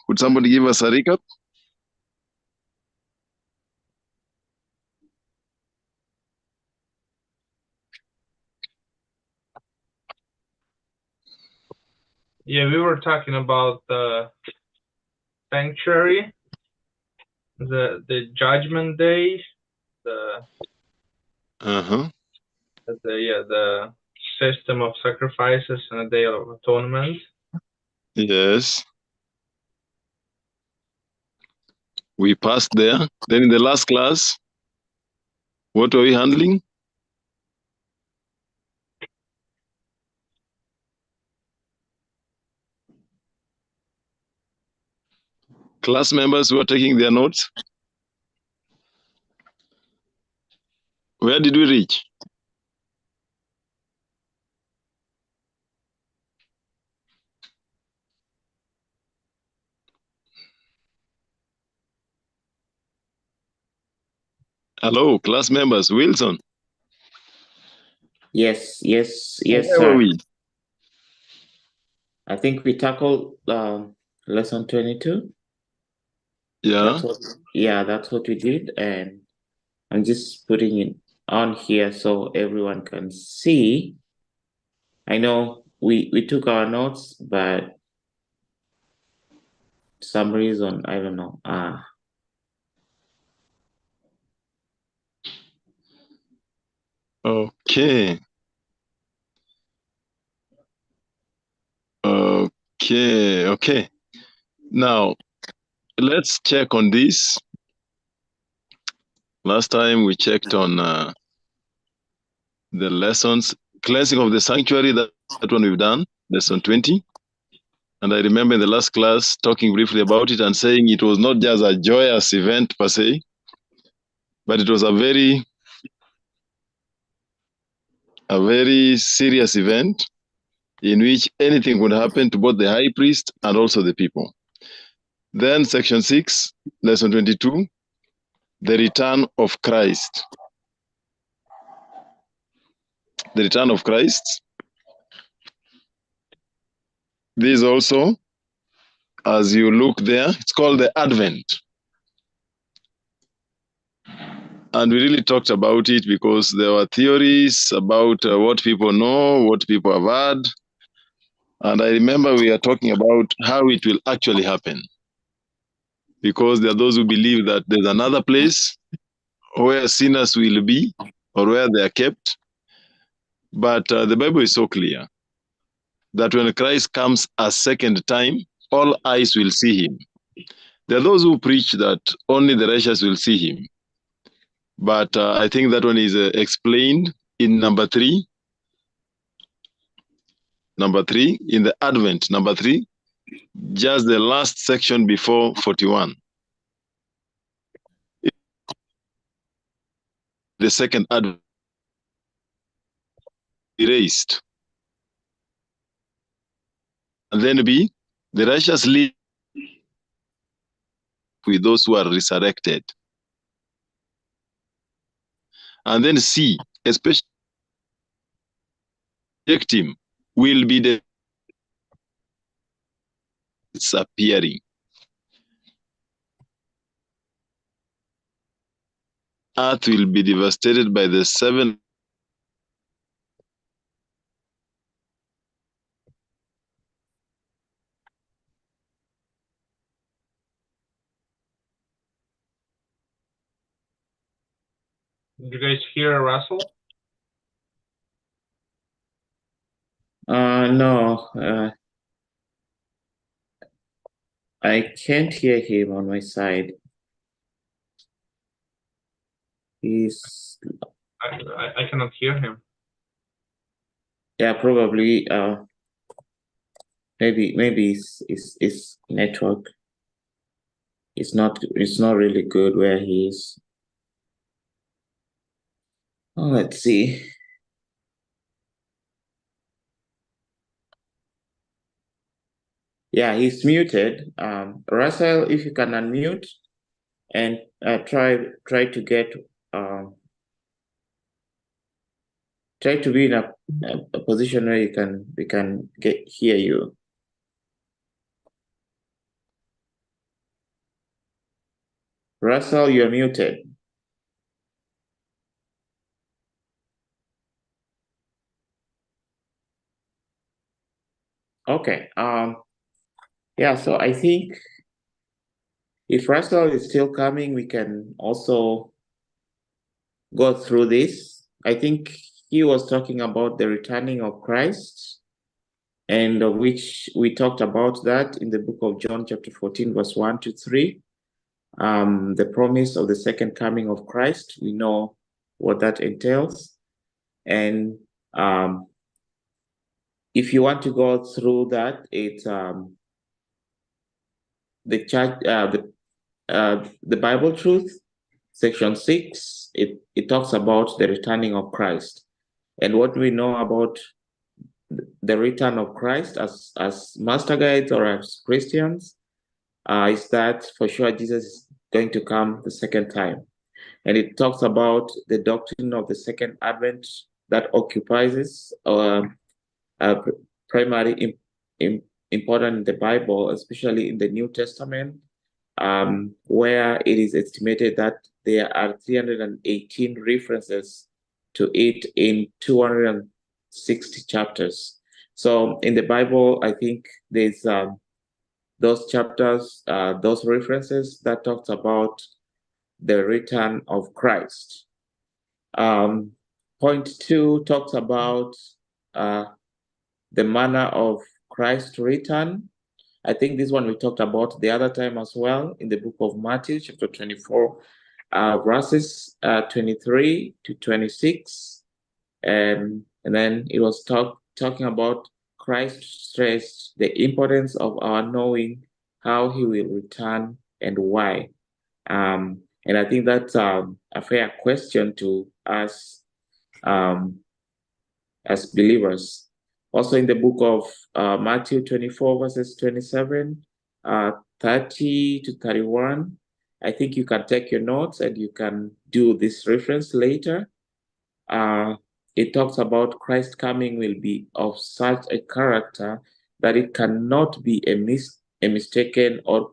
Could somebody give us a recap? Yeah, we were talking about the sanctuary, the judgment day, the system of sacrifices and the day of atonement. Yes. We passed there. Then in the last class, what are we handling? Class members who are taking their notes. Where did we reach? Hello, class members. Wilson. Yes, Where sir. were we? I think we tackled lesson 22. Yeah. That's what we did, and I'm just putting it on here so everyone can see. I know we took our notes, but some reason I don't know. Okay. Okay. Now, let's check on this. Last time we checked on the lessons, cleansing of the sanctuary, that one we've done, lesson 20. And I remember in the last class talking briefly about it and saying it was not just a joyous event per se, but it was a very serious event in which anything could happen to both the high priest and also the people. Then section 6, lesson 22, the return of Christ. The return of Christ. This also, as you look there, it's called the Advent. And we really talked about it because there were theories about what people know, what people have heard. And I remember we are talking about how it will actually happen. Because there are those who believe that there's another place where sinners will be or where they are kept. But the Bible is so clear that when Christ comes a second time, all eyes will see him. There are those who preach that only the righteous will see him. But I think that one is explained in number 3. Number 3, in the Advent, number 3, just the last section before 41. The second Advent erased. And then B, the righteous live with those who are resurrected. And then C, especially victim will be the appearing. Earth will be devastated by the 7. Did you guys hear Russell? No. I can't hear him on my side. I cannot hear him. Yeah, probably. Maybe it's network. It's not really good where he is. Oh, let's see. Yeah, he's muted. Russell, if you can unmute and try to get try to be in a position where we can hear you. Russell, you're muted. Okay. Yeah, so I think if Russell is still coming, we can also go through this. I think he was talking about the returning of Christ, and of which we talked about that in the book of John, chapter 14, verse 1 to 3. The promise of the second coming of Christ, we know what that entails. And if you want to go through that, it's the church, the Bible Truth, section 6. It talks about the returning of Christ, and what we know about the return of Christ as master guides or as Christians is that for sure Jesus is going to come the second time. And it talks about the doctrine of the second advent that occupies primary important in the Bible, especially in the New Testament, where it is estimated that there are 318 references to it in 260 chapters. So in the Bible, I think there's those chapters, those references that talks about the return of Christ. Point 2 talks about the manner of Christ's return. I think this one we talked about the other time as well in the book of Matthew, chapter 24, verses 23 to 26. And then it was talking about Christ stressed the importance of our knowing how he will return and why. And I think that's a fair question to us as believers. Also in the book of Matthew 24, verses 27, 30 to 31, I think you can take your notes and you can do this reference later. It talks about Christ's coming will be of such a character that it cannot be a mistaken or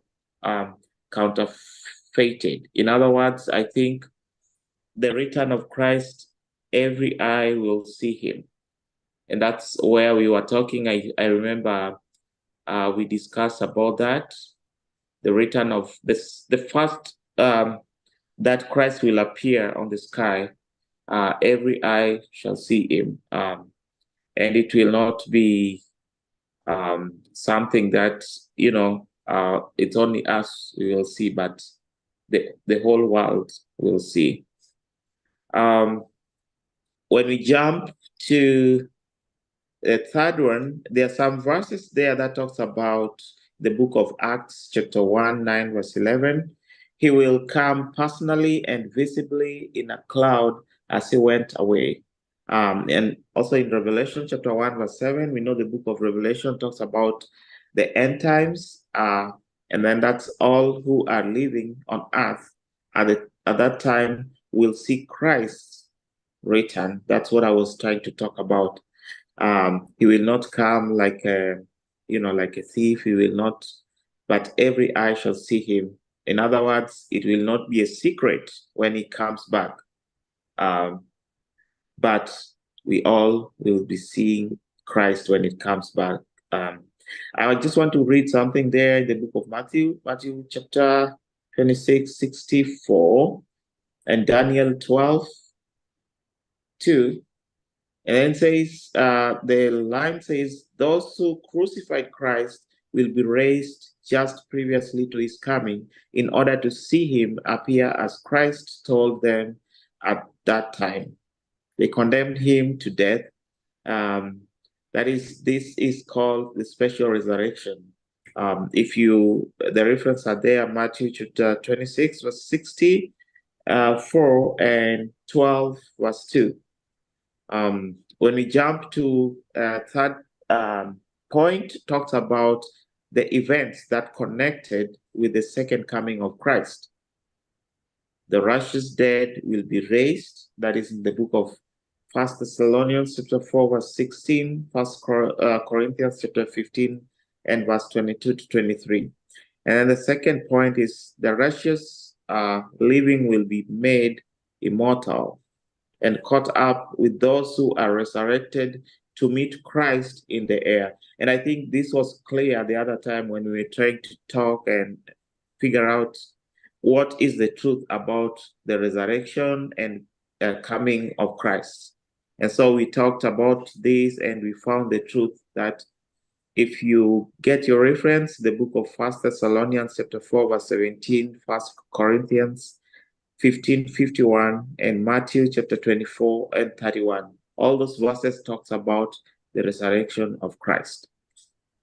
counterfeited. In other words, I think the return of Christ, every eye will see him. And that's where we were talking. I remember we discussed about that, the return of this, the first that Christ will appear on the sky. Every eye shall see him, and it will not be something that it's only us we will see, but the whole world will see. When we jump to the third one, there are some verses there that talks about the book of Acts, chapter 1, 9, verse 11. He will come personally and visibly in a cloud as he went away. And also in Revelation, chapter 1, verse 7, we know the book of Revelation talks about the end times. And then that's all who are living on earth at that time will see Christ's return. That's what I was trying to talk about. He will not come like a thief. He will not, but every eye shall see him. In other words, it will not be a secret when he comes back. But we all will be seeing Christ when it comes back. I just want to read something there in the book of Matthew chapter 26, 64, and Daniel 12, 2. And then says, the line says, those who crucified Christ will be raised just previously to his coming in order to see him appear as Christ told them at that time. They condemned him to death. This is called the special resurrection. The reference are there, Matthew chapter 26, verse 60, 4 and 12, verse 2. When we jump to third point, talks about the events that connected with the second coming of Christ. The righteous dead will be raised. That is in the book of 1 Thessalonians chapter 4, verse 16, 1 Corinthians chapter 15, and verse 22 to 23. And then the second point is the righteous living will be made immortal and caught up with those who are resurrected to meet Christ in the air. And I think this was clear the other time when we were trying to talk and figure out what is the truth about the resurrection and coming of Christ. And so we talked about this and we found the truth that if you get your reference, the book of 1 Thessalonians chapter 4, verse 17, 1 Corinthians 15:51, and Matthew chapter 24 and 31. All those verses talks about the resurrection of Christ.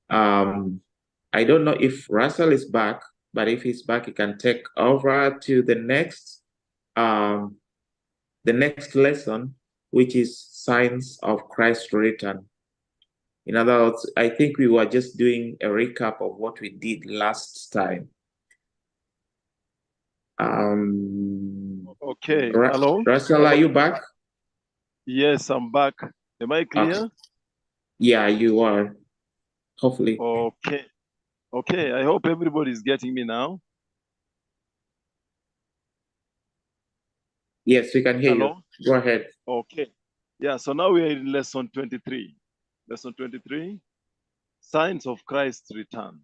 I don't know if Russell is back, but if he's back, he can take over to the next lesson, which is signs of Christ's return. In other words, I think we were just doing a recap of what we did last time. Okay. Hello? Russell, are you back? Yes, I'm back. Am I clear? Okay. Yeah, you are. Hopefully. Okay. Okay. I hope everybody is getting me now. Yes, we can hear Hello? you. Go ahead. Okay. Yeah, so now we are in lesson 23. Lesson 23, signs of Christ's return.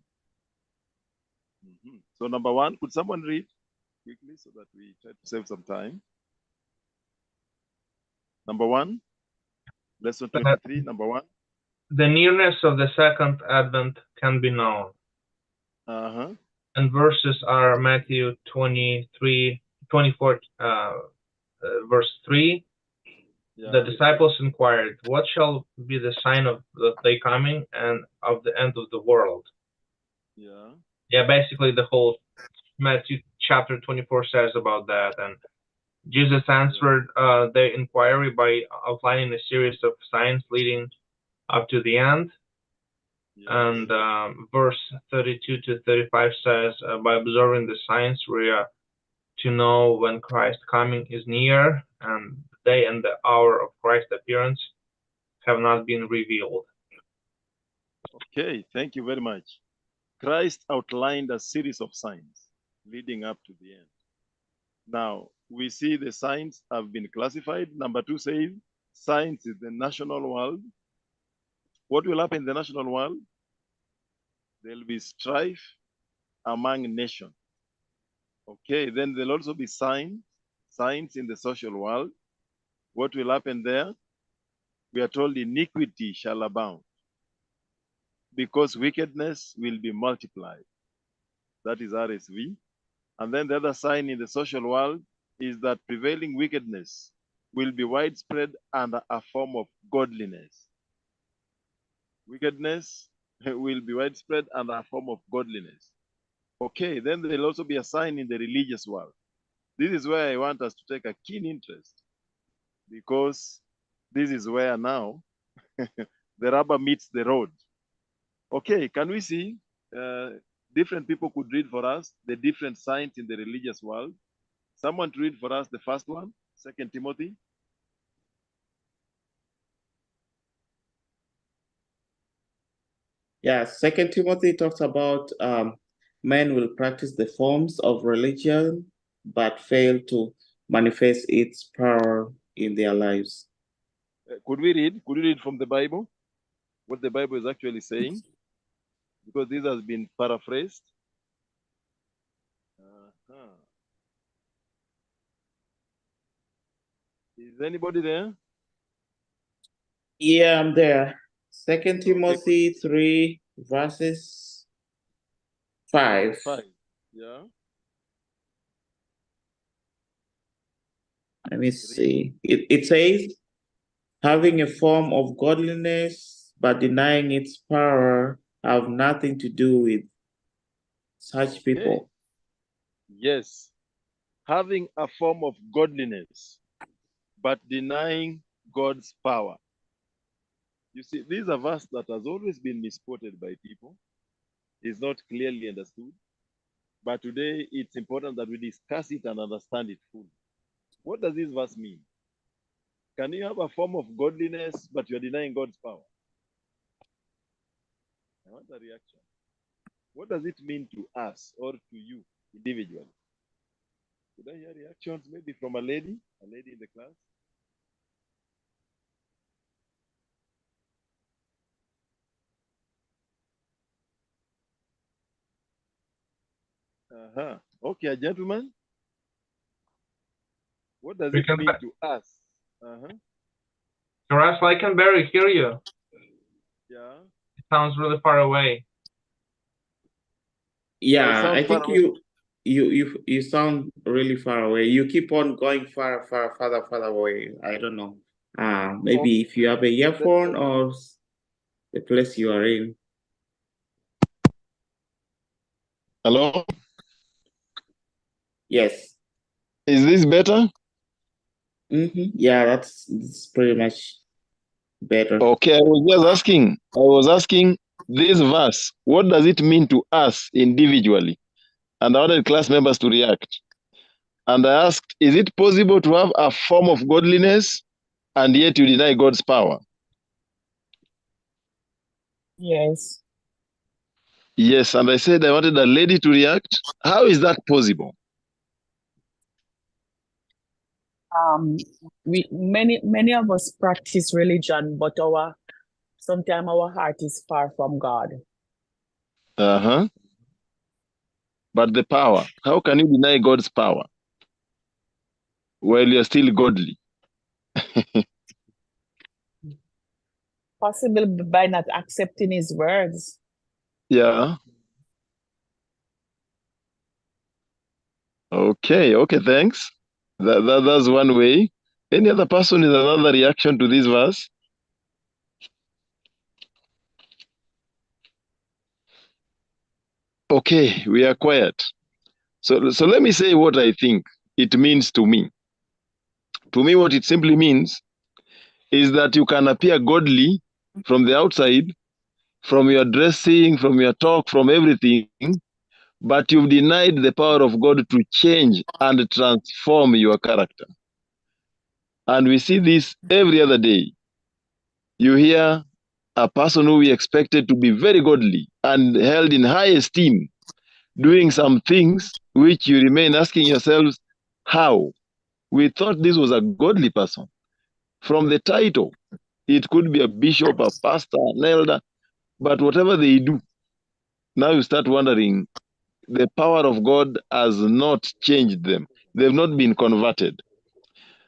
So number one, could someone read quickly so that we try to save some time? Number one, lesson 23, number one. The nearness of the second advent can be known. And verses are Matthew 24, verse 3. Yeah. The disciples inquired, what shall be the sign of the day coming and of the end of the world? Yeah, basically the whole Matthew chapter 24 says about that. And Jesus answered their inquiry by outlining a series of signs leading up to the end. And verse 32 to 35 says, by observing the signs, we are to know when Christ's coming is near, and the day and the hour of Christ's appearance have not been revealed. Okay, thank you very much. Christ outlined a series of signs leading up to the end. Now, we see the signs have been classified. Number two says, signs is the national world. What will happen in the national world? There will be strife among nations. Okay, then there'll also be signs in the social world. What will happen there? We are told iniquity shall abound because wickedness will be multiplied. That is RSV. And then the other sign in the social world is that prevailing wickedness will be widespread under a form of godliness. Wickedness will be widespread under a form of godliness. Okay, then there will also be a sign in the religious world. This is where I want us to take a keen interest, because this is where now the rubber meets the road. Okay, can we see different people could read for us the different signs in the religious world? Someone to read for us the first one, 2 Timothy. Yeah, 2 Timothy talks about men will practice the forms of religion, but fail to manifest its power in their lives. Could we read? Could you read from the Bible what the Bible is actually saying? Because this has been paraphrased. Is anybody there? Yeah, I'm there. 2 Timothy 3, verses 5. 5. Yeah. Let me see. It says, having a form of godliness, but denying its power, have nothing to do with such people. Yes. Having a form of godliness, but denying God's power. You see, this is a verse that has always been misquoted by people. It's not clearly understood. But today, it's important that we discuss it and understand it fully. What does this verse mean? Can you have a form of godliness, but you're denying God's power? I want a reaction. What does it mean to us or to you individually? Could I hear reactions maybe from a lady in the class? Okay, gentlemen. What does it mean to us? Russell, I can barely hear you. Yeah. It sounds really far away. Yeah, I think you sound really far away. You keep on going farther away. I don't know. Maybe if you have a earphone or the place you are in. Hello? Yes. Is this better? Yeah, that's pretty much better. Okay, I was asking this verse, what does it mean to us individually? And I wanted class members to react. And I asked, is it possible to have a form of godliness and yet you deny God's power? Yes. Yes, and I said I wanted a lady to react. How is that possible? Many of us practice religion, but sometimes our heart is far from God. But the power, how can you deny God's power while you're still godly? Possibly by not accepting his words. Yeah. Okay, thanks. That's one way. Any other person with another reaction to this verse? Okay, we are quiet. So let me say what I think it means to me. To me, what it simply means is that you can appear godly from the outside, from your dressing, from your talk, from everything, but you've denied the power of God to change and transform your character. And we see this every other day. You hear a person who we expected to be very godly and held in high esteem doing some things which you remain asking yourselves, how? We thought this was a godly person. From the title, it could be a bishop, a pastor, an elder, but whatever they do, now you start wondering, the power of God has not changed them. They've not been converted.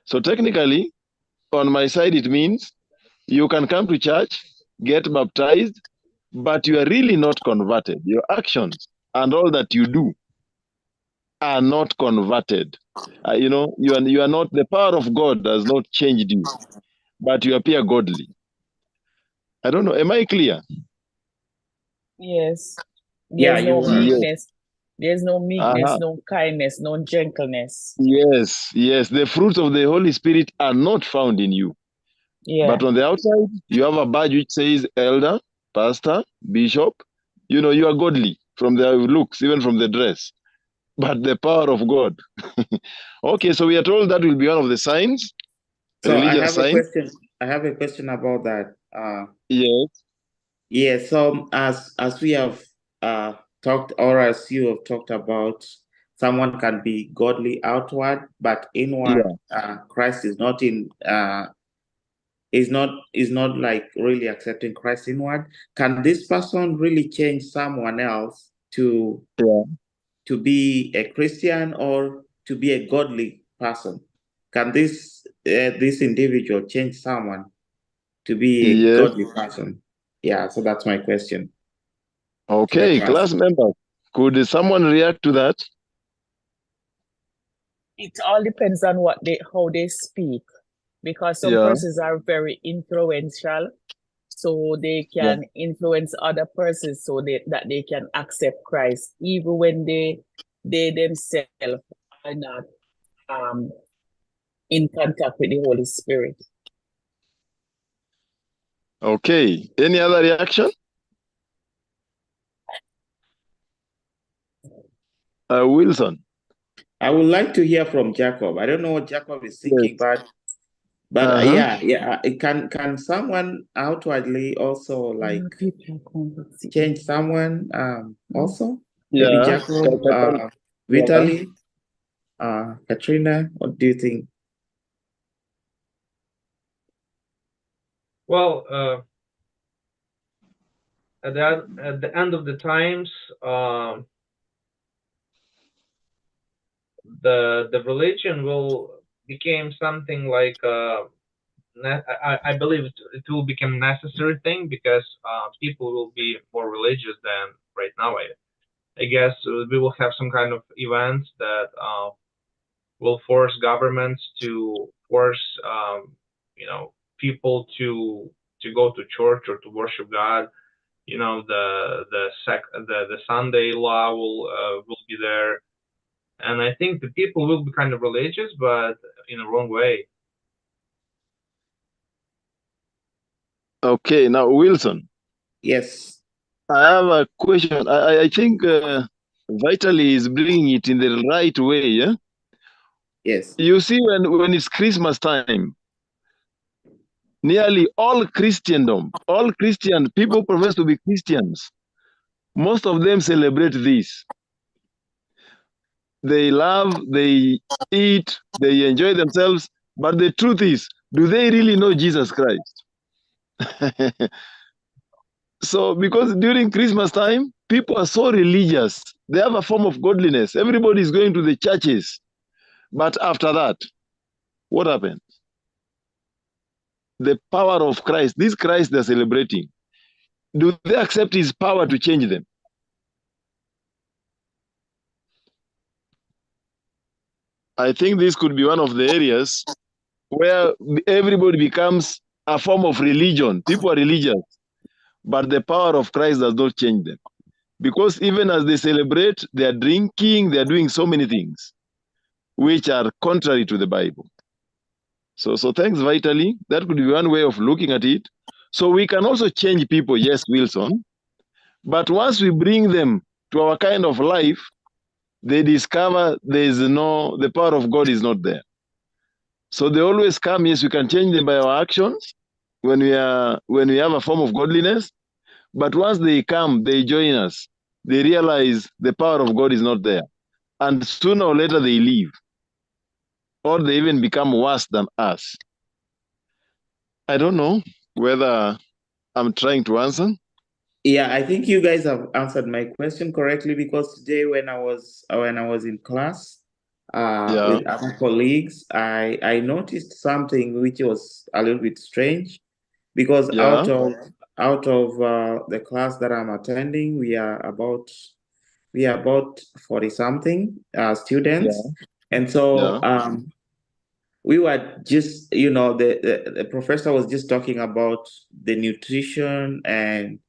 So technically, on my side, it means you can come to church, get baptized, but you are really not converted. Your actions and all that you do are not converted. You are not, the power of God has not changed you, but you appear godly. I don't know. Am I clear? Yes. Yeah, no meekness. There's no meekness, no kindness, no gentleness. Yes. The fruits of the Holy Spirit are not found in you. Yeah. But on the outside, you have a badge which says elder, pastor, bishop. You are godly from the looks, even from the dress. But the power of God. Okay, so we are told that will be one of the signs. So I have a question about that. Yes. Yeah, so as we have talked, or as you have talked about, someone can be godly outward, but inward, Christ is not in is not like really accepting Christ inward. Can this person really change someone else to be a Christian or to be a godly person? Can this individual change someone to be a godly person? Yeah, so that's my question. Okay, class members, could someone react to that? It all depends on how they speak, because some persons are very influential, so they can influence other persons so that they can accept Christ, even when they themselves are not in contact with the Holy Spirit. Okay. Any other reaction? Wilson. I would like to hear from Jacob. I don't know what Jacob is thinking, but it can someone outwardly also like change someone also? Maybe Jacob, Vitaly. Katrina, what do you think? Well, at the end of the times, the religion will become something like I believe it will become a necessary thing, because people will be more religious than right now. I guess we will have some kind of events that will force governments to force people to go to church or to worship God. The Sunday law will be there, and I think the people will be kind of religious, but in the wrong way. Okay, now Wilson. Yes. I have a question. I think Vitally is bringing it in the right way. Yeah. Yes. You see, when it's Christmas time, nearly all Christendom, all Christian people profess to be Christians. Most of them celebrate this. They love, they eat, they enjoy themselves. But the truth is, do they really know Jesus Christ? So, because during Christmas time, people are so religious. They have a form of godliness. Everybody is going to the churches. But after that, what happens? The power of Christ, this Christ they're celebrating, do they accept his power to change them? I think this could be one of the areas where everybody becomes a form of religion. People are religious, but the power of Christ does not change them. Because even as they celebrate, they are drinking, they are doing so many things which are contrary to the Bible. So thanks, Vitally. That could be one way of looking at it. So we can also change people, yes, Wilson. But once we bring them to our kind of life, they discover the power of God is not there. So they always come, yes, we can change them by our actions when we have a form of godliness. But once they come, they join us, they realize the power of God is not there. And sooner or later they leave. Or they even become worse than us. I don't know whether I'm trying to answer. Yeah, I think you guys have answered my question correctly, because today when I was in class with other colleagues, I noticed something which was a little bit strange, because out of the class that I'm attending, we are about 40 something students, and so we were just, the professor was just talking about the nutrition and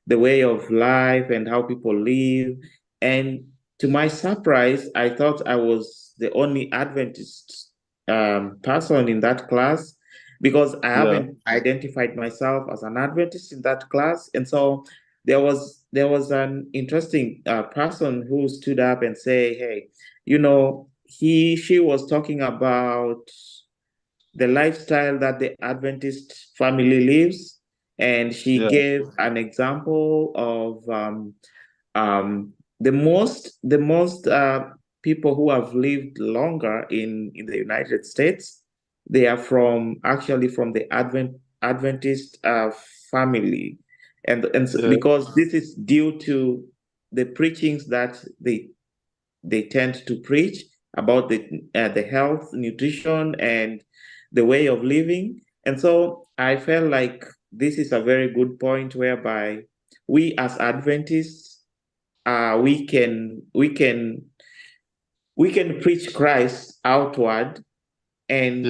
the way of life and how people live. And to my surprise, I thought I was the only Adventist person in that class, because I haven't identified myself as an Adventist in that class. And so there was an interesting person who stood up and say, hey, she was talking about the lifestyle that the Adventist family lives, and she gave an example of the most people who have lived longer in the United States. They are actually from the Adventist family, and because this is due to the preachings that they tend to preach about the health, nutrition, and the way of living. And so I felt like this is a very good point, whereby we as Adventists, we can preach Christ outward and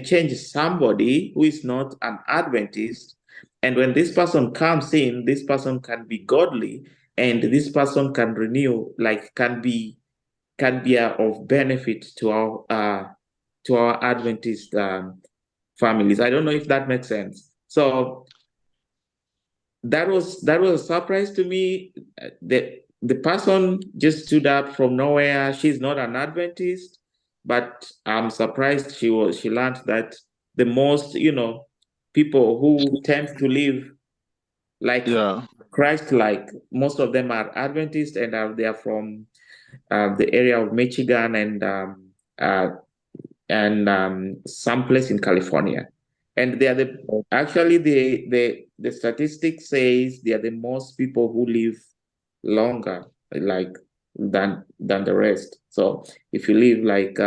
change somebody who is not an Adventist. And when this person comes in, this person can be godly, and this person can renew, can be of benefit to our Adventist families. I don't know if that makes sense. So that was a surprise to me. The person just stood up from nowhere. She's not an Adventist, but I'm surprised she learned that the most, people who tend to live like Christ-like, most of them are Adventists, and they are from the area of Michigan and some place in California. And they are actually the statistics says they are the most people who live longer, like than the rest. So if you live like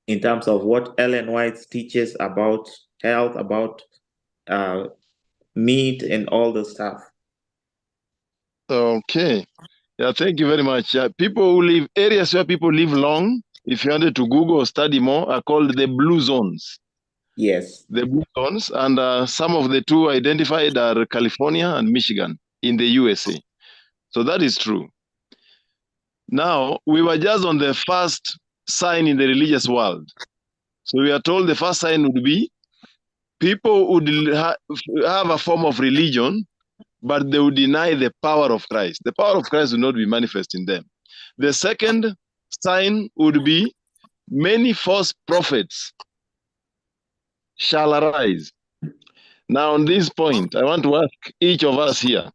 in terms of what Ellen White teaches about health, about meat and all the stuff. Okay. Yeah, thank you very much. People who live, areas where people live long, if you wanted to Google or study more, are called the blue zones. Yes. The blue zones, and some of the two identified are California and Michigan in the USA. So that is true. Now, we were just on the first sign in the religious world. So we are told the first sign would be people would have a form of religion, but they would deny the power of Christ. The power of Christ will not be manifest in them. The second sign would be many false prophets shall arise. Now, on this point, I want to ask each of us here,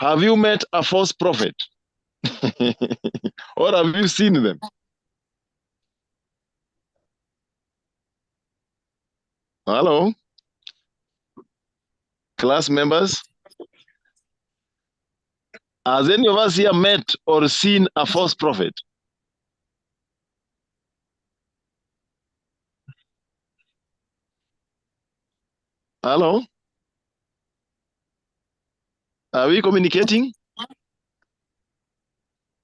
have you met a false prophet? Or have you seen them? Hello? Class members? Has any of us here met or seen a false prophet? Hello? Are we communicating?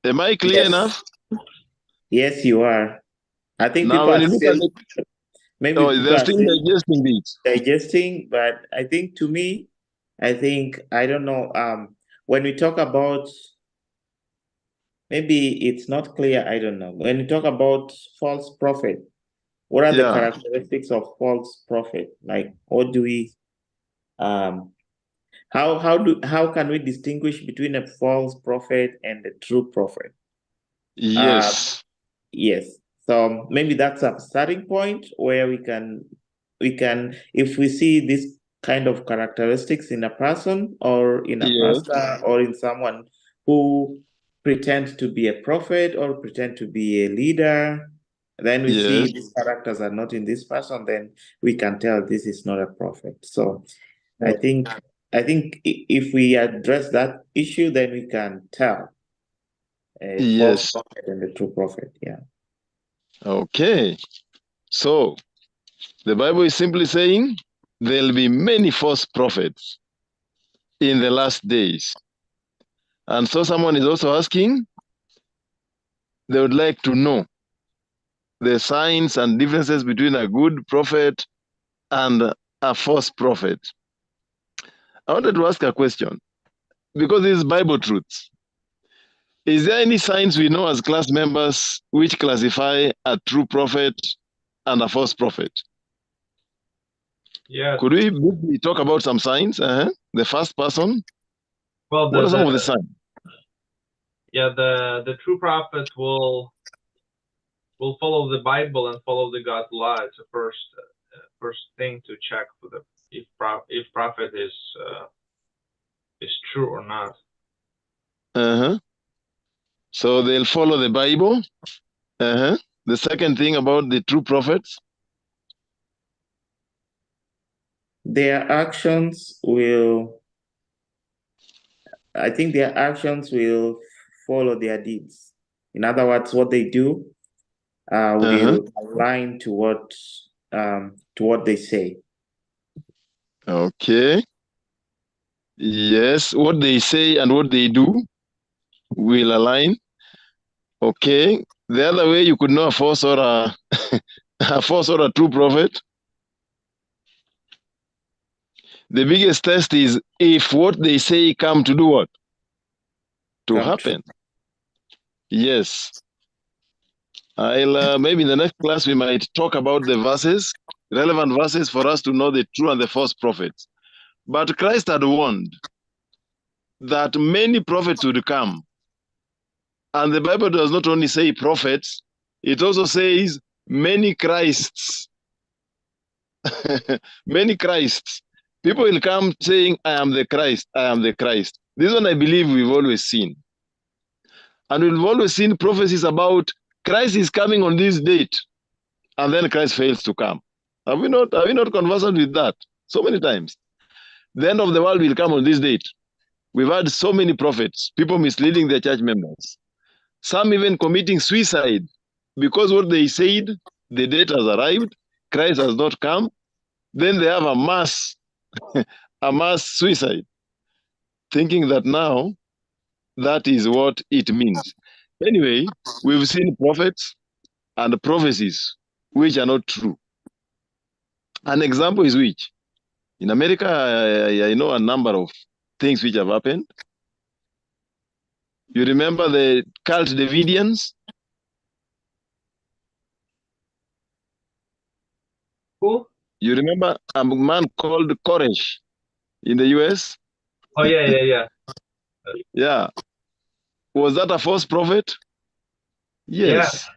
Am I clear enough? Yes, you are. I think now, people when you are look still, at it, maybe they're still digesting this. Digesting, but I think to me, I don't know. When we talk about, maybe it's not clear. I don't know. When we talk about false prophet, what are the characteristics of false prophet? Like, what do we, how can we distinguish between a false prophet and a true prophet? Yes. Yes. So maybe that's a starting point where we can, if we see this kind of characteristics in a person or in a pastor or in someone who pretends to be a prophet or pretend to be a leader, then we see these characters are not in this person, then we can tell this is not a prophet. So I think if we address that issue, then we can tell a false prophet and a true prophet. Yeah. Okay. So the Bible is simply saying there'll be many false prophets in the last days. And so someone is also asking, they would like to know the signs and differences between a good prophet and a false prophet. I wanted to ask a question, because this is Bible truths. Is there any signs we know as class members which classify a true prophet and a false prophet? Yeah. Could we briefly talk about some signs? The first person. Well, what are some of the signs? Yeah, the true prophet will follow the Bible and follow the God's law. It's the first thing to check for if prophet is true or not. So they'll follow the Bible. The second thing about the true prophets, their actions will follow their deeds. In other words, what they do will align to what they say. Okay. Yes, what they say and what they do will align. Okay. The other way you could know a false or a false or a true prophet, the biggest test is if what they say come to do what? To happen. Yes. I'll maybe in the next class we might talk about the verses, relevant verses for us to know the true and the false prophets. But Christ had warned that many prophets would come. And the Bible does not only say prophets, it also says many Christs. Many Christs. People will come saying, I am the Christ, I am the Christ. This one I believe we've always seen. And we've always seen prophecies about Christ is coming on this date, and then Christ fails to come. Are we not conversant with that so many times? The end of the world will come on this date. We've had so many prophets, people misleading their church members, some even committing suicide because what they said, the date has arrived, Christ has not come. Then they have a mass suicide, thinking that now that is what it means. Anyway, we've seen prophets and prophecies which are not true. An example is which? In America, I know a number of things which have happened. You remember the cult Davidians? Who? You remember a man called Koresh in the US? Oh, yeah. Yeah. Was that a false prophet? Yes.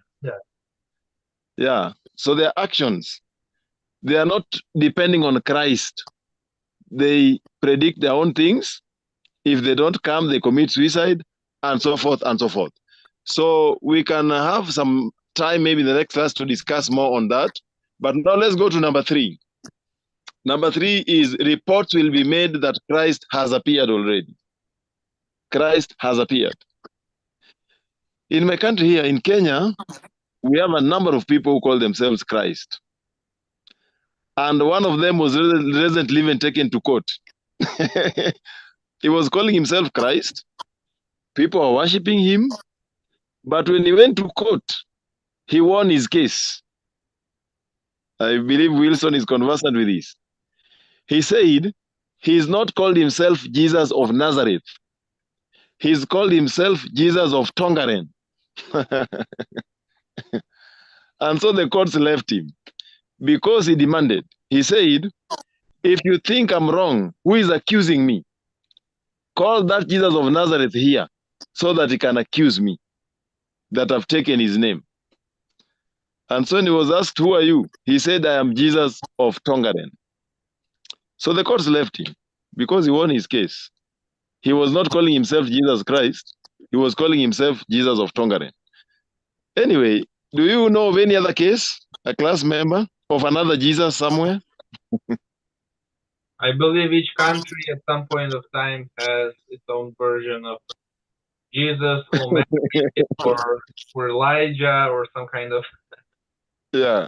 Yeah. So their actions, they are not depending on Christ. They predict their own things. If they don't come, they commit suicide, and so forth and so forth. So we can have some time, maybe in the next class, to discuss more on that. But now let's go to number 3. Number 3 is reports will be made that Christ has appeared already. Christ has appeared. In my country here, in Kenya, we have a number of people who call themselves Christ. And one of them was recently even taken to court. He was calling himself Christ. People are worshiping him. But when he went to court, he won his case. I believe Wilson is conversant with this. He said he's not called himself Jesus of Nazareth. He's called himself Jesus of Tongaren. And so the courts left him because he demanded. He said, if you think I'm wrong, who is accusing me? Call that Jesus of Nazareth here so that he can accuse me that I've taken his name. And so when he was asked, who are you? He said, I am Jesus of Tongaren. So the courts left him because he won his case. He was not calling himself Jesus Christ. He was calling himself Jesus of Tongaren. Anyway, do you know of any other case, a class member, of another Jesus somewhere? I believe each country at some point of time has its own version of Jesus or Elijah or some kind of... Yeah.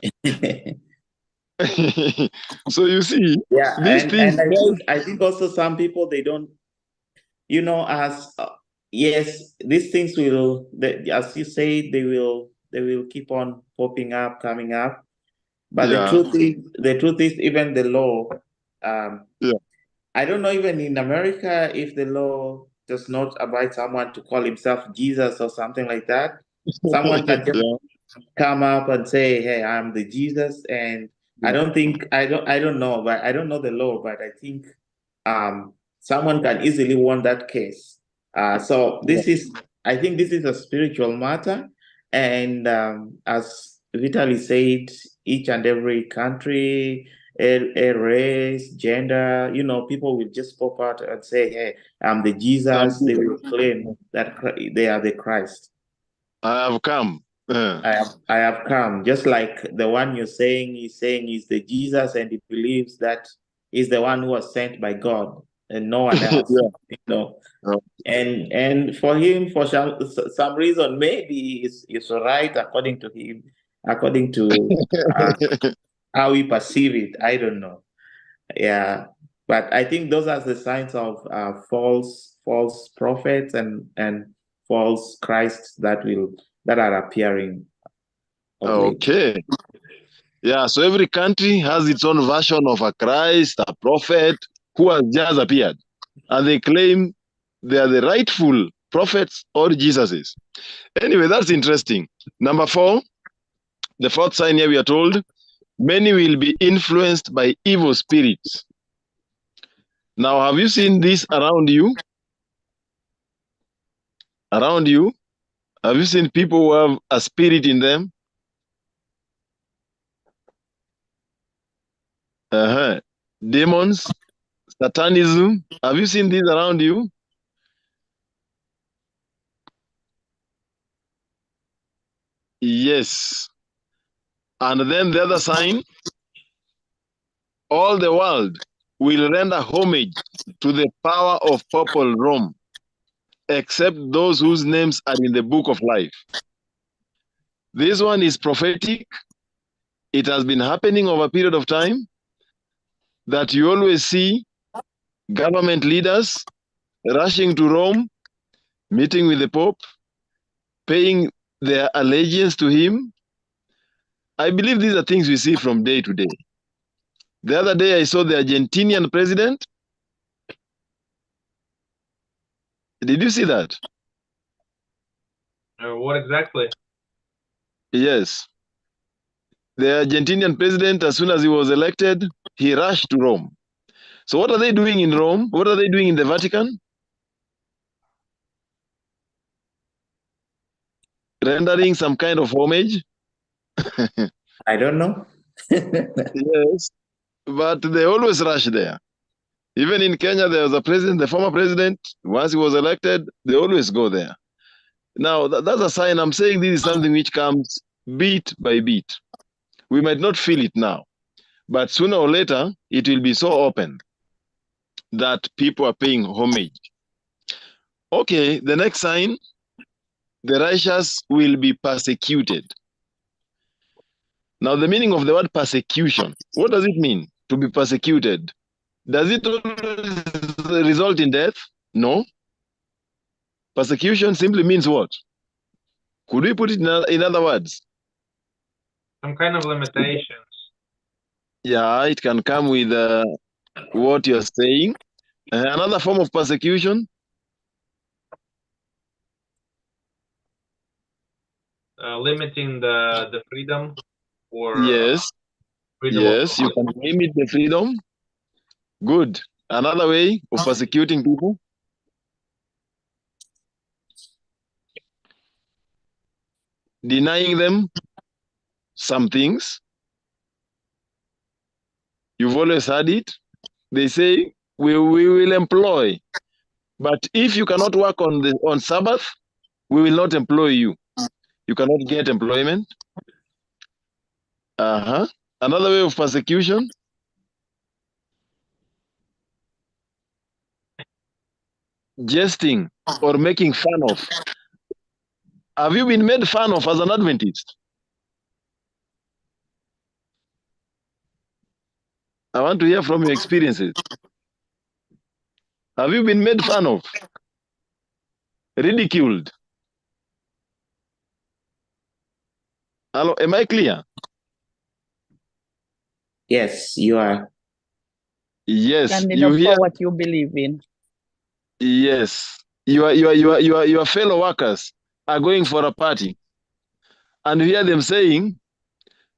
So you see, yeah, these things. And I think also some people, they don't, as yes, these things will, as you say, they will keep on popping up, coming up. But the truth is, even the law, I don't know, even in America, if the law does not abide someone to call himself Jesus or something like that, someone can just come up and say, hey, I'm the Jesus. And I don't know, but I don't know the law, but I think someone can easily win that case. So I think this is a spiritual matter. And as Vitaly said, each and every country, a race, gender, people will just pop out and say, hey, I'm the Jesus. They will claim that they are the Christ. I have come. I have come. Just like the one you're saying, he's the Jesus, and he believes that he's the one who was sent by God and no one else. And for him, for some reason, maybe it's right according to him, according to how we perceive it. I don't know. Yeah, but I think those are the signs of false prophets and false Christs that are appearing. Okay. Yeah, so every country has its own version of a Christ, a prophet who has just appeared. And they claim they are the rightful prophets or Jesuses. Anyway, that's interesting. Number 4, the 4th sign here, we are told, many will be influenced by evil spirits. Now, have you seen this around you? Around you? Have you seen people who have a spirit in them? Demons, Satanism. Have you seen this around you? Yes. And then the other sign, all the world will render homage to the power of purple Rome, except those whose names are in the book of life. This one is prophetic. It has been happening over a period of time that you always see government leaders rushing to Rome, meeting with the Pope, paying their allegiance to him. I believe these are things we see from day to day. The other day I saw the Argentinian president. Did you see that? What exactly? Yes. The Argentinian president, as soon as he was elected, he rushed to Rome. So what are they doing in Rome? What are they doing in the Vatican? Rendering some kind of homage? I don't know. Yes. But they always rush there. Even in Kenya, there was a president, the former president, once he was elected, they always go there. Now, that's a sign. I'm saying this is something which comes beat by beat. We might not feel it now, but sooner or later, it will be so open that people are paying homage. Okay, the next sign, the righteous will be persecuted. Now, the meaning of the word persecution, what does it mean to be persecuted? Does it result in death? No. Persecution simply means what? Could we put it in other words? Some kind of limitations. Yeah, it can come with what you're saying. Another form of persecution? Limiting the freedom or Yes. freedom Yes, you can limit the freedom. Good. Another way of persecuting people? Denying them some things. You've always heard it. They say, we will employ. But if you cannot work on Sabbath, we will not employ you. You cannot get employment. Another way of persecution? Jesting or making fun of. Have you been made fun of as an Adventist? I want to hear from your experiences. Have you been made fun of? Ridiculed? Hello, am I clear? Yes, you are. Yes, Standing you up hear. for what you believe in. Yes, your fellow workers are going for a party, and you hear them saying,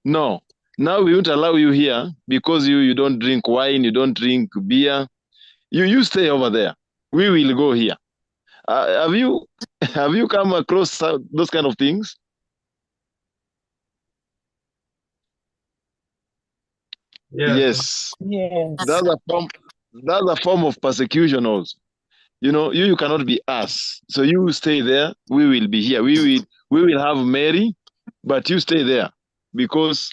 "No, now we won't allow you here because you don't drink wine, you don't drink beer. You stay over there. We will go here." Have you have you come across those kind of things? Yes. Yes. That's a form of persecution also. You know, you cannot be us. So you stay there, we will be here. We will have Mary, but you stay there because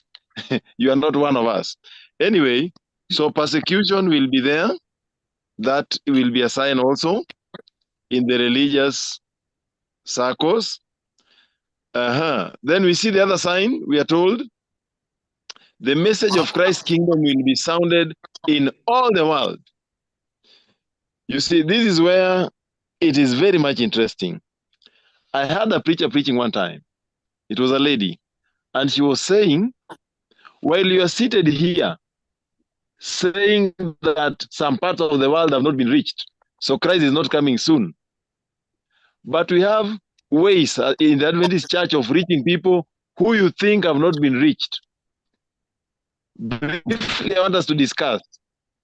you are not one of us. Anyway, so persecution will be there. That will be a sign also in the religious circles. Then we see the other sign, we are told the message of Christ's kingdom will be sounded in all the world. You see, this is where it is very much interesting. I heard a preacher preaching one time. It was a lady, and she was saying, while you are seated here, saying that some parts of the world have not been reached, so Christ is not coming soon. But we have ways in the Adventist Church of reaching people who you think have not been reached. Briefly, I want us to discuss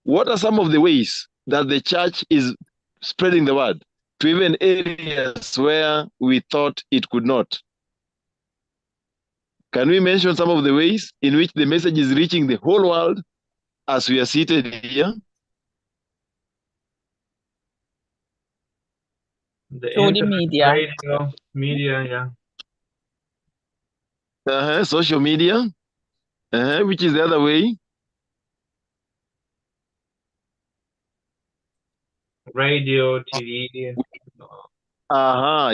what are some of the ways that the church is spreading the word to even areas where we thought it could not. Can we mention some of the ways in which the message is reaching the whole world as we are seated here? The Through the media. Radio, media, yeah. Social media. Which is the other way? Radio, TV.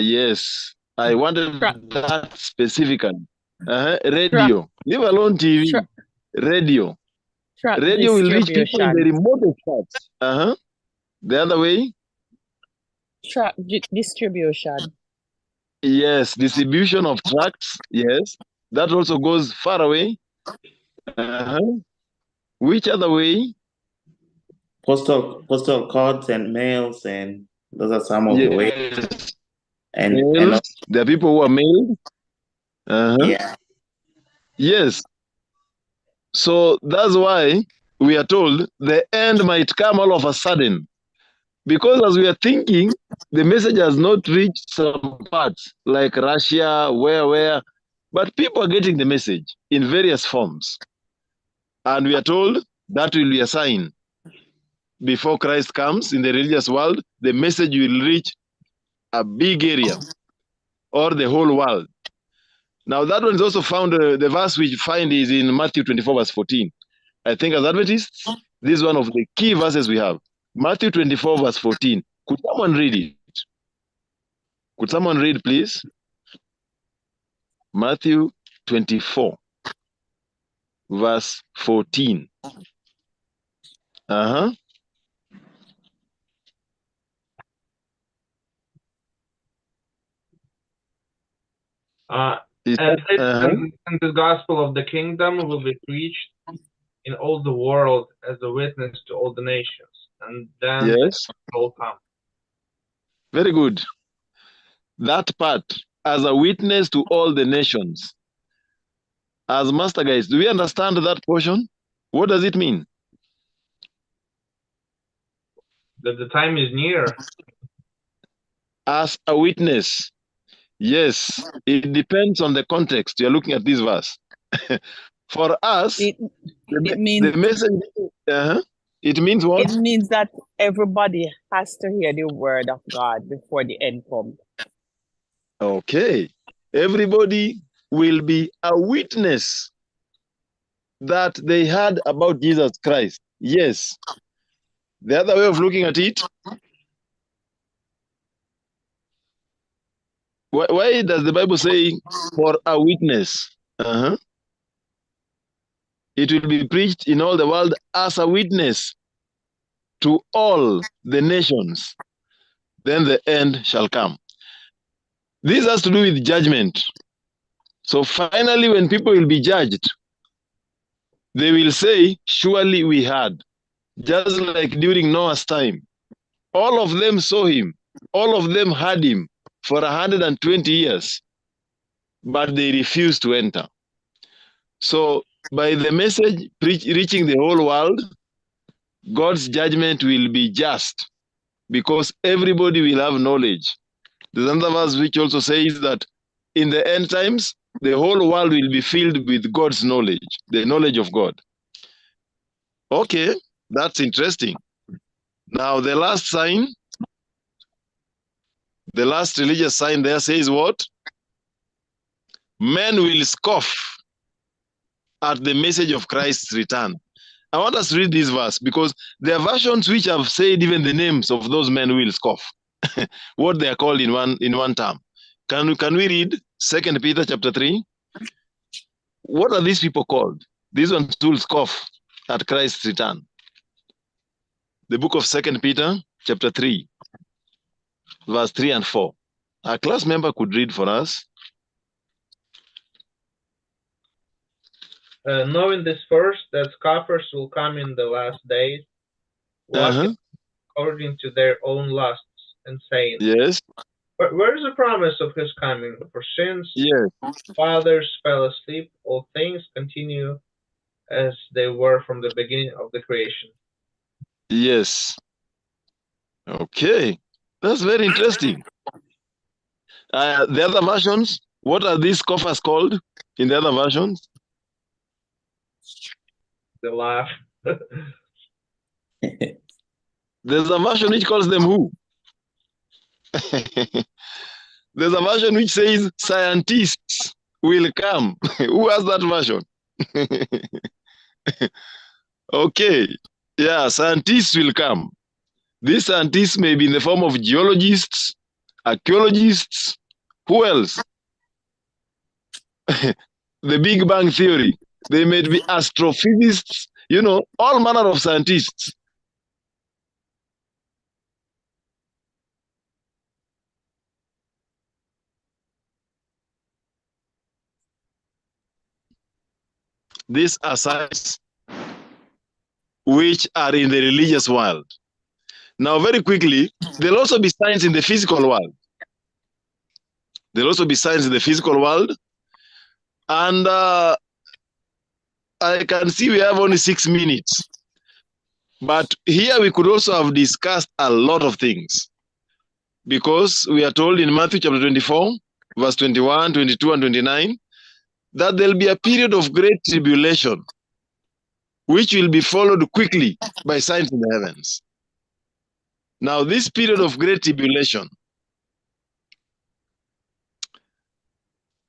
Yes. I wanted that specifically. Radio. Leave alone TV. Radio. Radio will reach people in the remotest parts. The other way? Distribution. Yes, distribution of tracts. Yes, that also goes far away. Which other way? Postal cards and mails, and those are some of the ways. And there are people who are mailed. Yeah. Yes. So that's why we are told the end might come all of a sudden. Because as we are thinking, the message has not reached some parts like Russia, where, but people are getting the message in various forms. And we are told that will be a sign. Before Christ comes in the religious world, the message will reach a big area or the whole world. Now that one is also found, the verse we find is in Matthew 24 verse 14. I think as Adventists, this is one of the key verses we have. Matthew 24 verse 14. Could someone read it? Could someone read, please? Matthew 24 verse 14. And the gospel of the kingdom will be preached in all the world as a witness to all the nations, and then it will come. Very good. That part, as a witness to all the nations. As master guys, do we understand that portion? What does it mean? That the time is near. As a witness. Yes, it depends on the context. You're looking at this verse. For us, the message, it means what? It means that everybody has to hear the word of God before the end comes. Okay. Everybody will be a witness that they heard about Jesus Christ. Yes. The other way of looking at it, why does the Bible say for a witness? It will be preached in all the world as a witness to all the nations. Then the end shall come. This has to do with judgment. So finally, when people will be judged, they will say, surely we heard. Just like during Noah's time. All of them saw him. All of them heard him for 120 years. But they refused to enter. So by the message reaching the whole world, God's judgment will be just because everybody will have knowledge. There's another verse which also says that in the end times, the whole world will be filled with God's knowledge, the knowledge of God. Okay, that's interesting. Now, the last sign, the last religious sign there says what? Men will scoff at the message of Christ's return. I want us to read this verse because there are versions which have said even the names of those men will scoff. What they are called in one term. Can we read 2 Peter chapter 3? What are these people called? These ones will scoff at Christ's return. The book of 2 Peter chapter 3, verse 3 and 4. Our class member could read for us. Knowing this first, that scoffers will come in the last days, walking according to their own lusts, and saying, yes, where is the promise of his coming? For since fathers fell asleep, all things continue as they were from the beginning of the creation. Yes. Okay. That's very interesting. The other versions, what are these scoffers called in the other versions? They laugh. There's a version which calls them who? There's a version which says scientists. will come. Who has that version? Okay. Yeah, scientists will come. These scientists may be in the form of geologists, archaeologists. Who else? The Big Bang Theory. They may be astrophysicists, you know, all manner of scientists. These are science which are in the religious world. Now, very quickly, there'll also be science in the physical world. There'll also be science in the physical world. And I can see we have only 6 minutes. But here we could also have discussed a lot of things. Because we are told in Matthew chapter 24, verse 21, 22, and 29, that there'll be a period of great tribulation, which will be followed quickly by signs in the heavens. Now, this period of great tribulation,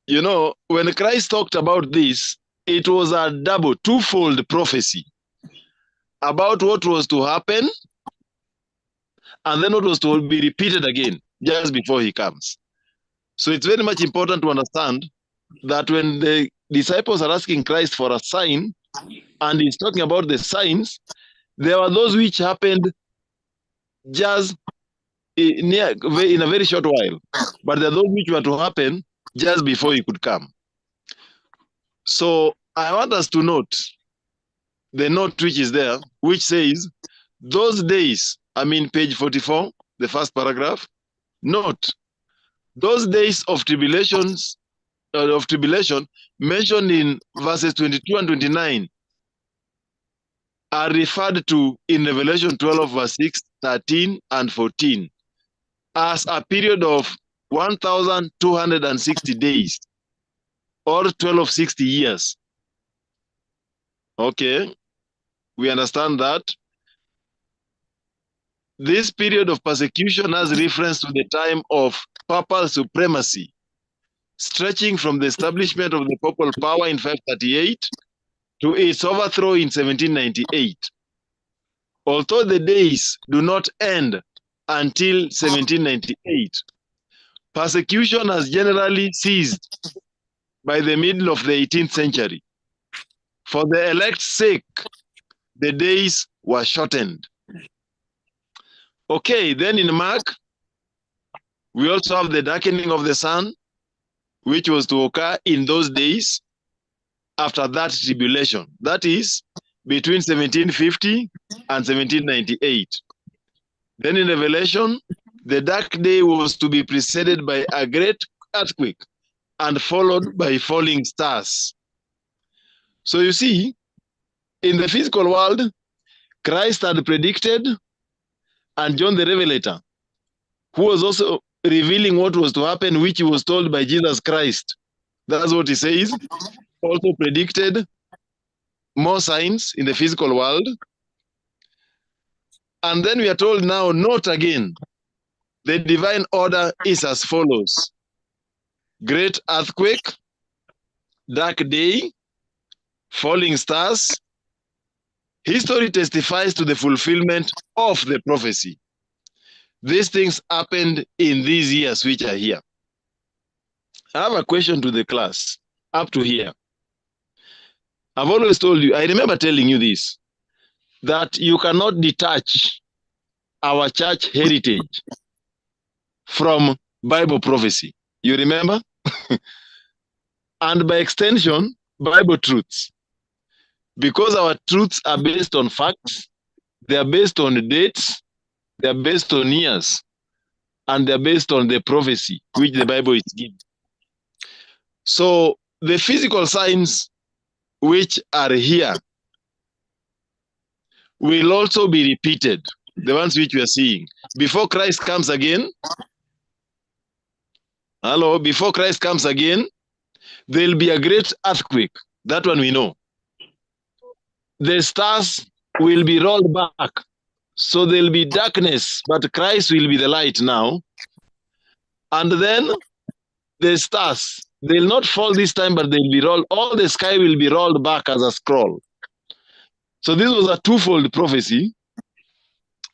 you know, when Christ talked about this, it was a twofold prophecy about what was to happen and then what was to be repeated again just before he comes. So it's very much important to understand that when the disciples are asking Christ for a sign, and he's talking about the signs, there were those which happened just in a very short while, but there are those which were to happen just before he could come. So I want us to note the note which is there, which says, those days, I mean page 44, the first paragraph, note, those days of tribulation mentioned in verses 22 and 29 are referred to in Revelation 12, verse 6, 13, and 14 as a period of 1,260 days or 1260 years. Okay, we understand that. This period of persecution has reference to the time of papal supremacy, stretching from the establishment of the papal power in 538 to its overthrow in 1798. Although the days do not end until 1798, persecution has generally ceased by the middle of the 18th century. For the elect's sake, the days were shortened. Okay, then in Mark, we also have the darkening of the sun, which was to occur in those days after that tribulation. That is between 1750 and 1798. Then in Revelation, the dark day was to be preceded by a great earthquake and followed by falling stars. So you see, in the physical world, Christ had predicted, and John the Revelator, who was also revealing what was to happen, which he was told by Jesus Christ. That's what he says. Also predicted more signs in the physical world. And then we are told now, note again, the divine order is as follows: great earthquake, dark day, falling stars. History testifies to the fulfillment of the prophecy. These things happened in these years which are here. I have a question to the class up to here. I've always told you, I remember telling you this, that you cannot detach our church heritage from Bible prophecy. You remember? And by extension, Bible truths. Because our truths are based on facts, they are based on dates, they are based on years, and they are based on the prophecy which the Bible is giving. So the physical signs which are here will also be repeated, the ones which we are seeing. Before Christ comes again, before Christ comes again, there will be a great earthquake. That one we know. The stars will be rolled back. So there will be darkness, but Christ will be the light now. And then the stars They'll not fall this time, but they'll be rolled. All the sky will be rolled back as a scroll. So this was a twofold prophecy,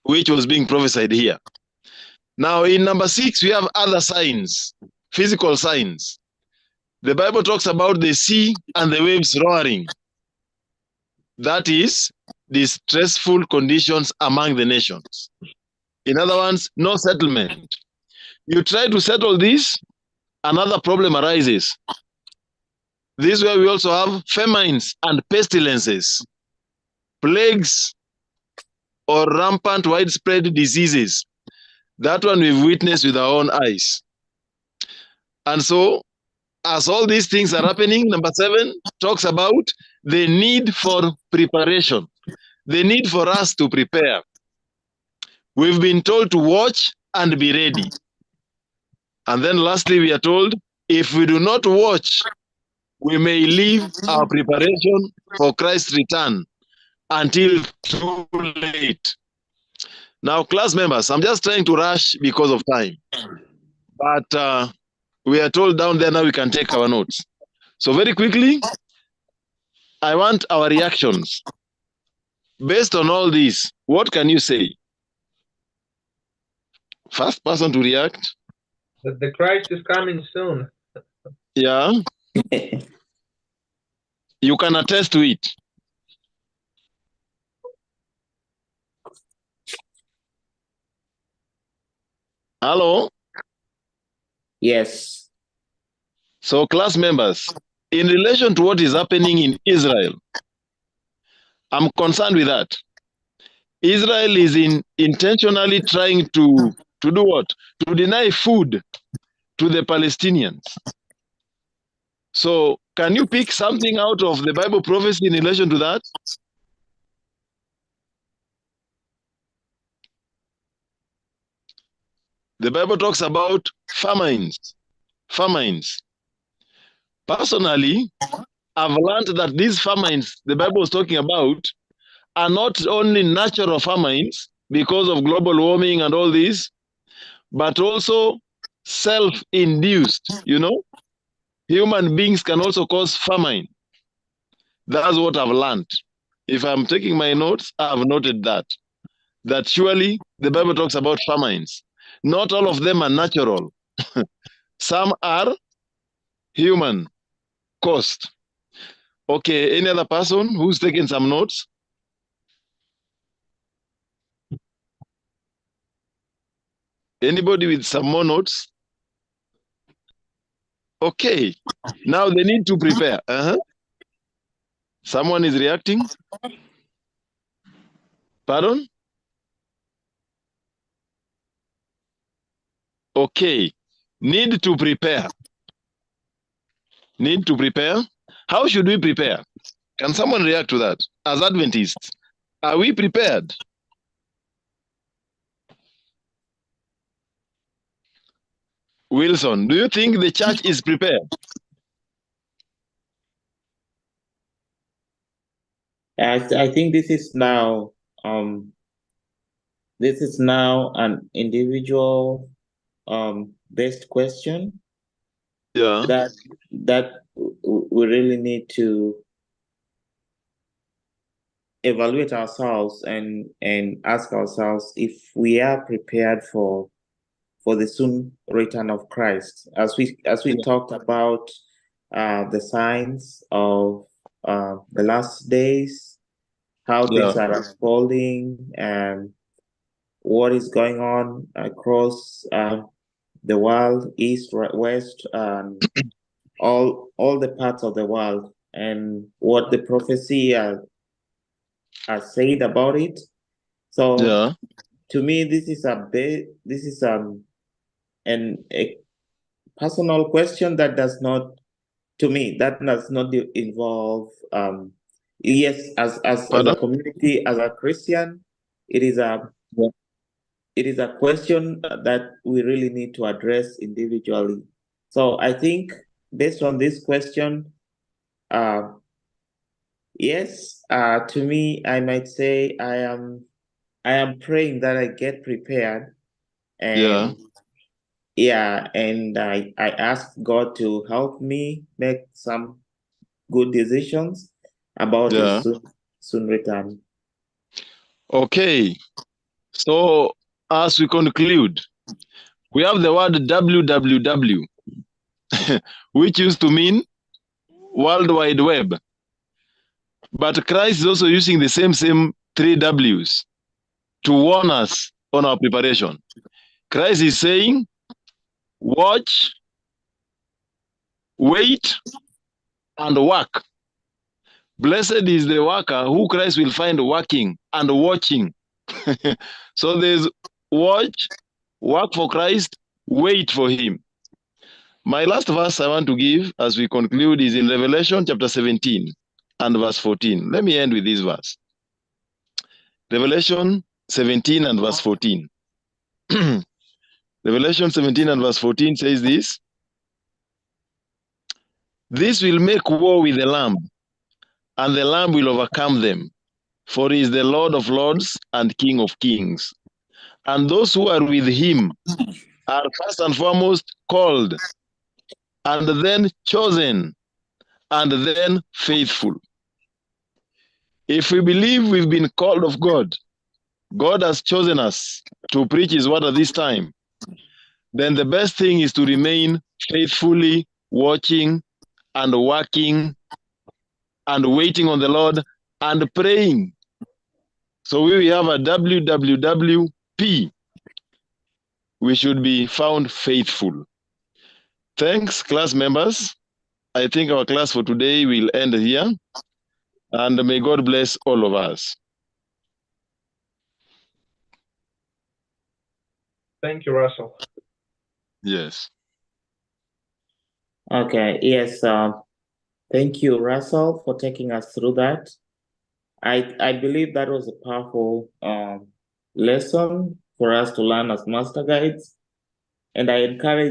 which was being prophesied here. Now, in number 6, we have other signs, physical signs. The Bible talks about the sea and the waves roaring. That is distressful conditions among the nations. In other words, no settlement. You try to settle this, another problem arises. This is where we also have famines and pestilences, plagues, or rampant widespread diseases. That one we've witnessed with our own eyes. And so, as all these things are happening, number 7 talks about the need for preparation, the need for us to prepare. We've been told to watch and be ready. And then lastly, we are told, if we do not watch, we may leave our preparation for Christ's return until too late. Now, class members, I'm just trying to rush because of time. But we are told down there now we can take our notes. So very quickly, I want our reactions. Based on all this, what can you say? First person to react. That the Christ is coming soon. Yeah. You can attest to it. Hello? Yes. So class members, in relation to what is happening in Israel, I'm concerned with that. Israel is intentionally trying to do what? To deny food to the Palestinians. So can you pick something out of the Bible prophecy in relation to that? The Bible talks about famines. Famines. Personally, I've learned that these famines the Bible is talking about are not only natural famines because of global warming and all this, but also self-induced, you know? Human beings can also cause famine. That's what I've learned. If I'm taking my notes, I've noted that surely the Bible talks about famines. Not all of them are natural. Some are human caused. Okay, any other person who's taking some notes? Anybody with some more notes? Okay, now they need to prepare. Someone is reacting? Pardon? Okay, need to prepare. Need to prepare. How should we prepare? Can someone react to that? As Adventists, are we prepared? Wilson, do you think the church is prepared? I think this is now an individual based question. Yeah. That we really need to evaluate ourselves and ask ourselves if we are prepared for the soon return of Christ. As we talked about the signs of the last days, how things are unfolding, and what is going on across the world, east, west, all the parts of the world, and what the prophecy has said about it. So to me, this is a personal question that does not, to me, that does not involve yes, as a community, as a Christian, it is a question that we really need to address individually. So I think based on this question, yes, to me, I might say I am praying that I get prepared and Yeah, and I asked God to help me make some good decisions about his soon return. Okay. So as we conclude, we have the word WWW, which used to mean World Wide Web. But Christ is also using the same three W's to warn us on our preparation. Christ is saying, watch, wait, and work. Blessed is the worker who Christ will find working and watching. So there's watch, work for Christ, wait for him. My last verse I want to give as we conclude is in Revelation chapter 17 and verse 14. Let me end with this verse. Revelation 17 and verse 14. Revelation 17 and verse 14 says this. This will make war with the Lamb, and the Lamb will overcome them, for he is the Lord of lords and King of kings. And those who are with him are first and foremost called, and then chosen, and then faithful. If we believe we've been called of God, God has chosen us to preach his word at this time, then the best thing is to remain faithfully watching and working and waiting on the Lord and praying. So we have a WWWP. We should be found faithful. Thanks, class members. I think our class for today will end here. And may God bless all of us. Thank you, Russell. Yes. Okay, yes. Thank you, Russell, for taking us through that. I believe that was a powerful lesson for us to learn as master guides. And I encourage